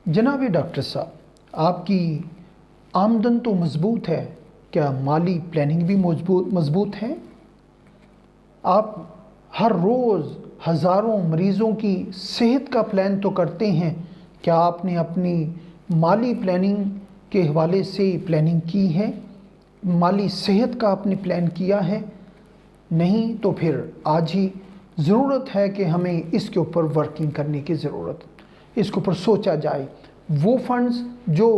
जनाब डॉक्टर साहब, आपकी आमदन तो मज़बूत है, क्या माली प्लानिंग भी मज़बूत है? आप हर रोज़ हज़ारों मरीज़ों की सेहत का प्लान तो करते हैं, क्या आपने अपनी माली प्लानिंग के हवाले से प्लानिंग की है? माली सेहत का आपने प्लान किया है? नहीं तो फिर आज ही ज़रूरत है कि हमें इसके ऊपर वर्किंग करने की ज़रूरत, इसके ऊपर सोचा जाए। वो फंड्स जो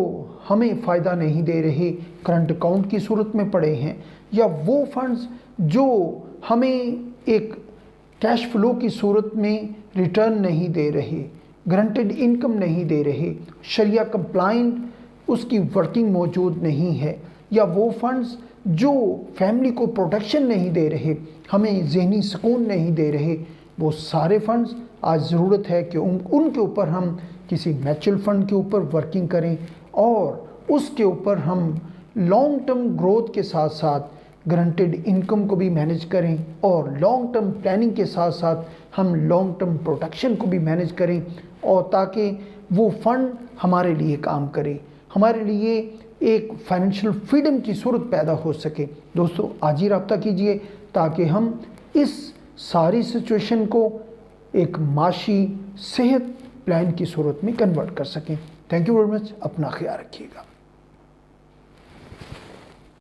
हमें फ़ायदा नहीं दे रहे, करंट अकाउंट की सूरत में पड़े हैं, या वो फंड्स जो हमें एक कैश फ्लो की सूरत में रिटर्न नहीं दे रहे, गारंटेड इनकम नहीं दे रहे, शरिया कंप्लाइंट उसकी वर्किंग मौजूद नहीं है, या वो फंड्स जो फैमिली को प्रोटेक्शन नहीं दे रहे, हमें ज़हनी सुकून नहीं दे रहे, वो सारे फंड्स आज ज़रूरत है कि उनके ऊपर हम किसी म्यूचुअल फंड के ऊपर वर्किंग करें और उसके ऊपर हम लॉन्ग टर्म ग्रोथ के साथ साथ गारंटेड इनकम को भी मैनेज करें और लॉन्ग टर्म प्लानिंग के साथ साथ हम लॉन्ग टर्म प्रोटेक्शन को भी मैनेज करें, और ताकि वो फंड हमारे लिए काम करे, हमारे लिए एक फाइनेंशियल फ्रीडम की सूरत पैदा हो सके। दोस्तों, आज ही रब्ता कीजिए ताकि हम इस सारी सिचुएशन को एक माशी सेहत प्लान की सूरत में कन्वर्ट कर सकें। Thank you very much. अपना ख्याल रखिएगा।